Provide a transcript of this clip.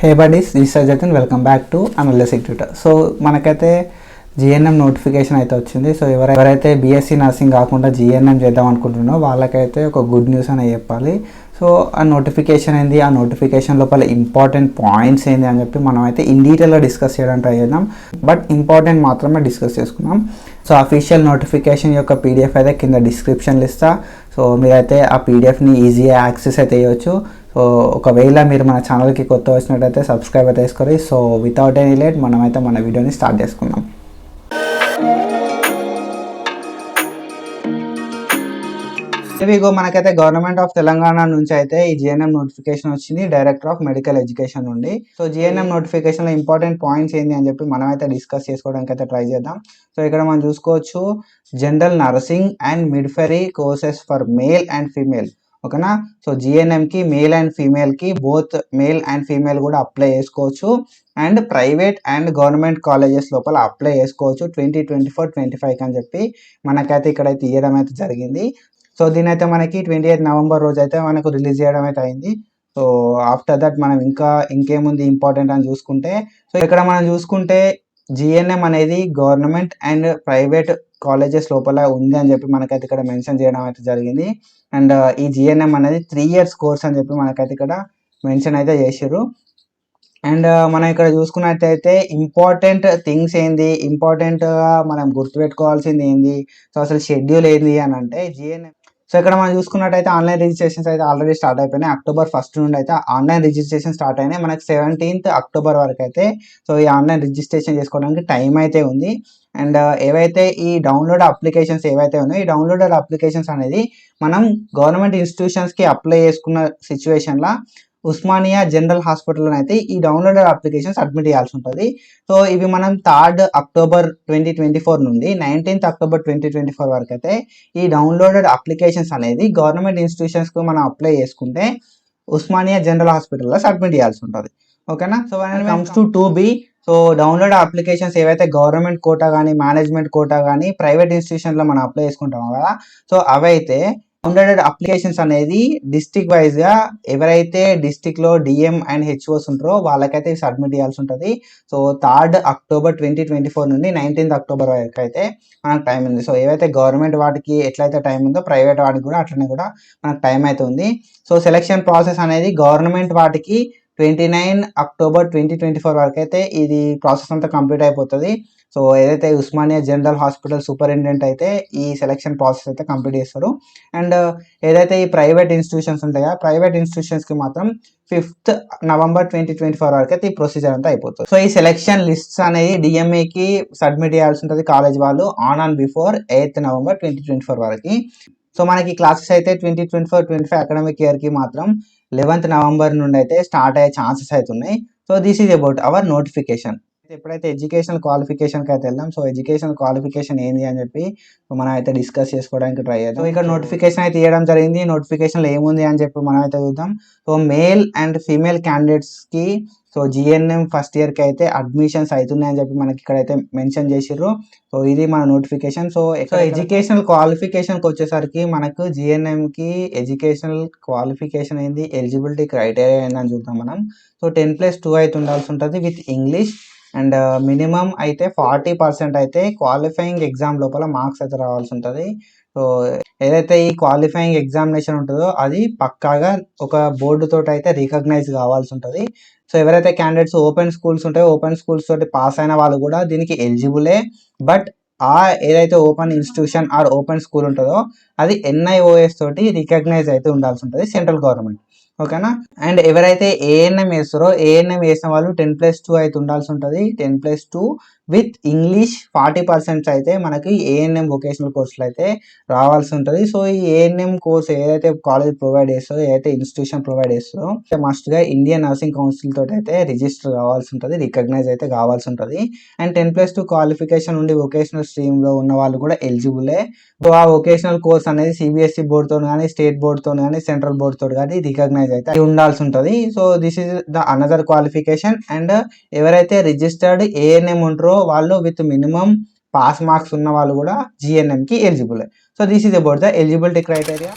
Hey buddies, this is Jatin. Welcome back to analytic tutor. So మనకైతే GNM notification అయితే వచ్చింది. So ఎవరైతే BSc nursing కాకుండా జిఎన్ఎం చేద్దాం అనుకుంటున్నారో వాళ్ళకైతే ఒక గుడ్ న్యూస్ అని చెప్పాలి. సో ఆ నోటిఫికేషన్ ఏంది, ఆ నోటిఫికేషన్ లోపల ఇంపార్టెంట్ పాయింట్స్ ఏంది అని చెప్పి మనం అయితే ఇన్ డీటెయిల్గా డిస్కస్ చేయడానికి ట్రై చేద్దాం. బట్ ఇంపార్టెంట్ మాత్రమే డిస్కస్ చేసుకున్నాం. సో అఫీషియల్ నోటిఫికేషన్ యొక్క పీడిఎఫ్ అయితే కింద డిస్క్రిప్షన్లో ఇస్తా. సో మీరైతే ఆ పీడిఎఫ్ని ఈజీగా యాక్సెస్ అయితే చేయవచ్చు. సో ఒకవేళ మీరు మన ఛానల్కి కొత్త వచ్చినట్టయితే సబ్స్క్రైబ్ అయితే చేసుకోండి. సో వితౌట్ ఎనీ లేట్ మనమైతే మన వీడియోని స్టార్ట్ చేసుకుందాం. ఇవిగో మనకైతే గవర్నమెంట్ ఆఫ్ తెలంగాణ నుంచి అయితే ఈ జిఎన్ఎం నోటిఫికేషన్ వచ్చింది, డైరెక్టర్ ఆఫ్ మెడికల్ ఎడ్యుకేషన్ నుండి. సో జిఎన్ఎం నోటిఫికేషన్ లో ఇంపార్టెంట్ పాయింట్స్ ఏంటి అని చెప్పి మనం అయితే డిస్కస్ చేసుకోవడానికి అయితే ట్రై చేద్దాం. సో ఇక్కడ మనం చూసుకోవచ్చు, general nursing and midwifery courses for male and female. ఓకేనా. సో జిఎన్ఎం కి మేల్ అండ్ ఫీమేల్ కి బోత్ మేల్ అండ్ ఫీమేల్ కూడా అప్లై చేసుకోవచ్చు. And private and government colleges లోపల అప్లై చేసుకోవచ్చు 2024-25 అని చెప్పి మనకైతే ఇక్కడైతే ఇవ్వడం అయితే జరిగింది. సో దీని అయితే మనకి 28 నవంబర్ రోజు అయితే మనకు రిలీజ్ చేయడం అయితే అయింది. సో ఆఫ్టర్ దట్ మనం ఇంకేముంది ఇంపార్టెంట్ అని చూసుకుంటే, సో ఇక్కడ మనం చూసుకుంటే జిఎన్ఎం అనేది గవర్నమెంట్ అండ్ ప్రైవేట్ కాలేజెస్ లోపల ఉంది అని చెప్పి మనకైతే ఇక్కడ మెన్షన్ చేయడం అయితే జరిగింది. అండ్ ఈ జిఎన్ఎం అనేది 3 years కోర్స్ అని చెప్పి మనకైతే ఇక్కడ మెన్షన్ అయితే చేసారు. అండ్ మనం ఇక్కడ చూసుకున్నట్టయితే ఇంపార్టెంట్ థింగ్స్ ఏంది, ఇంపార్టెంట్గా మనం గుర్తుపెట్టుకోవాల్సింది ఏంది, సో అసలు షెడ్యూల్ ఏంది అని అంటే జిఎన్ఎం. సో ఇక్కడ మనం చూసుకున్నట్టయితే ఆన్లైన్ రిజిస్ట్రేషన్స్ అయితే ఆల్రెడీ స్టార్ట్ అయిపోయినాయి. October 1st నుండి అయితే ఆన్లైన్ రిజిస్ట్రేషన్ స్టార్ట్ అయినాయి. మనకి 17th October వరకు అయితే సో ఈ ఆన్లైన్ రిజిస్ట్రేషన్ చేసుకోవడానికి టైం అయితే ఉంది. అండ్ ఏవైతే ఈ డౌన్లోడ్ అప్లికేషన్స్ ఏవైతే ఉన్నాయో, ఈ డౌన్లోడెడ్ అప్లికేషన్స్ అనేది మనం గవర్నమెంట్ ఇన్స్టిట్యూషన్స్కి అప్లై చేసుకున్న సిచ్యువేషన్లో ఉస్మానియా జనరల్ హాస్పిటల్ అయితే ఈ డౌన్లోడెడ్ అప్లికేషన్ సబ్మిట్ చేయాల్సి ఉంటుంది. సో ఇవి మనం 3rd October 2024 నుండి 19th October 2024 వరకు అయితే ఈ డౌన్లోడెడ్ అప్లికేషన్స్ అనేది గవర్నమెంట్ ఇన్స్టిట్యూషన్స్కి మనం అప్లై చేసుకుంటే ఉస్మానియా జనరల్ హాస్పిటల్లో సబ్మిట్ చేయాల్సి ఉంటుంది. ఓకేనా. So when it comes to 2B, so download applications ఏవైతే గవర్నమెంట్ కోటా కానీ మేనేజ్మెంట్ కోటా కానీ ప్రైవేట్ ఇన్స్టిట్యూషన్లో మనం అప్లై చేసుకుంటామో కదా, సో అవైతే డౌన్లోడెడ్ అప్లికేషన్స్ అనేది డిస్ట్రిక్ట్ వైజ్గా ఎవరైతే డిస్ట్రిక్ట్లో డిఎం అండ్ హెచ్ఓస్ ఉంటారో వాళ్ళకైతే సబ్మిట్ చేయాల్సి ఉంటుంది. సో 3rd October 2024 నుండి 19th October వరకు అయితే మనకు టైం ఉంది. సో ఏవైతే గవర్నమెంట్ వాటికి ఎట్లయితే టైం ఉందో ప్రైవేట్ వాటికి కూడా అట్లనే కూడా మనకు టైం అయితే ఉంది. సో సెలెక్షన్ ప్రాసెస్ అనేది గవర్నమెంట్ వాటికి 29 October 2024 వరకు అయితే ఇది ప్రాసెస్ అంతా కంప్లీట్ అయిపోతుంది. సో ఏదైతే ఉస్మానియా జనరల్ హాస్పిటల్ సూపరింటెండెంట్ అయితే ఈ సెలెక్షన్ ప్రాసెస్ అయితే కంప్లీట్ చేస్తారు. అండ్ ఏదైతే ఈ ప్రైవేట్ ఇన్స్టిట్యూషన్స్ ఉంటాయో ప్రైవేట్ ఇన్స్టిట్యూషన్స్కి మాత్రం 5th November 2024 వరకు అయితే ఈ ప్రొసీజర్ అంతా అయిపోతుంది. సో ఈ సెలెక్షన్ లిస్ట్స్ అనేది డిఎంఏకి సబ్మిట్ చేయాల్సి ఉంటుంది కాలేజ్ వాళ్ళు ఆన్ బిఫోర్ 8th November 2024 వరకు. సో మనకి క్లాసెస్ అయితే 2024-25 అకాడమిక్ ఇయర్కి మాత్రం 11th November నుండి అయితే స్టార్ట్ అయ్యే ఛాన్సెస్ అయితే ఉన్నాయి. So this is about our notification. ఎప్పుడైతే ఎడ్యుకేషనల్ క్వాలిఫికేషన్కి అయితే వెళ్దాం. సో ఎడ్యుకేషనల్ క్వాలిఫికేషన్ ఏంది అని చెప్పి మనం అయితే డిస్కస్ చేసుకోవడానికి ట్రై చేద్దాం. సో ఇక్కడ నోటిఫికేషన్ అయితే ఇవ్వడం జరిగింది. నోటిఫికేషన్లో ఏముంది అని చెప్పి మనం అయితే చూద్దాం. సో మేల్ అండ్ ఫీమేల్ క్యాండిడేట్స్కి సో జిఎన్ఎం ఫస్ట్ ఇయర్కి అయితే అడ్మిషన్స్ అవుతున్నాయని చెప్పి మనకి ఇక్కడైతే మెన్షన్ చేసిర్రు. సో ఇది మన నోటిఫికేషన్. సో ఎడ్యుకేషనల్ క్వాలిఫికేషన్కి వచ్చేసరికి మనకు జిఎన్ఎంకి ఎడ్యుకేషనల్ క్వాలిఫికేషన్ ఏంది, ఎలిజిబిలిటీ క్రైటీరియా ఏందని చూద్దాం మనం. సో 10+2 అయితే ఉండాల్సి ఉంటుంది విత్ ఇంగ్లీష్. అండ్ మినిమం అయితే 40% అయితే క్వాలిఫైయింగ్ ఎగ్జామ్ లోపల మార్క్స్ అయితే రావాల్సి ఉంటుంది. సో ఏదైతే ఈ క్వాలిఫైయింగ్ ఎగ్జామినేషన్ ఉంటుందో అది పక్కాగా ఒక బోర్డుతో అయితే రికగ్నైజ్ కావాల్సి ఉంటుంది. సో ఎవరైతే క్యాండిడేట్స్ ఓపెన్ స్కూల్స్ ఉంటాయో ఓపెన్ స్కూల్స్ తోటి పాస్ అయిన వాళ్ళు కూడా దీనికి ఎలిజిబులే. బట్ ఏదైతే open institution or open school ఉంటుందో అది NIOS తోటి రికగ్నైజ్ అయితే ఉండాల్సి ఉంటుంది, సెంట్రల్ గవర్నమెంట్. ఓకేనా. అండ్ ఎవరైతే ఏఎన్ఎం వేస్తారో ఏఎన్ఎం వేసిన వాళ్ళు 10+2 అయితే ఉండాల్సి ఉంటుంది. 10+2 విత్ ఇంగ్లీష్ 40% అయితే మనకి ఏఎన్ఎం వొకేషనల్ కోర్సులు అయితే రావాల్సి ఉంటుంది. సో ఈ ఏఎన్ఎం కోర్స్ ఏదైతే కాలేజ్ ప్రొవైడ్ చేస్తుందో ఏదైతే ఇన్స్టిట్యూషన్ ప్రొవైడ్ చేస్తుందో మస్ట్గా ఇండియన్ నర్సింగ్ కౌన్సిల్ తోటి అయితే రిజిస్టర్ కావాల్సి ఉంటుంది, రికగ్నైజ్ అయితే కావాల్సి ఉంటుంది. అండ్ 10+2 క్వాలిఫికేషన్ ఉండి వొకేషనల్ స్ట్రీమ్లో ఉన్న వాళ్ళు కూడా ఎలిజిబులే. సో ఆ వొకేషనల్ కోర్స్ అనేది సిబిఎస్ఈ బోర్డుతో కానీ స్టేట్ బోర్డుతో కానీ సెంట్రల్ బోర్డుతో కానీ రికగ్నైజ్ అయితే ఉండాల్సి ఉంటుంది. So this is the another qualification. And ఎవరైతే రిజిస్టర్డ్ ఏఎన్ఎం ఉంటారో వాళ్ళు విత్ మినిమం పాస్ మార్క్స్ ఉన్న వాళ్ళు కూడా జిఎన్ఎంకి eligible. So this is about the eligibility criteria.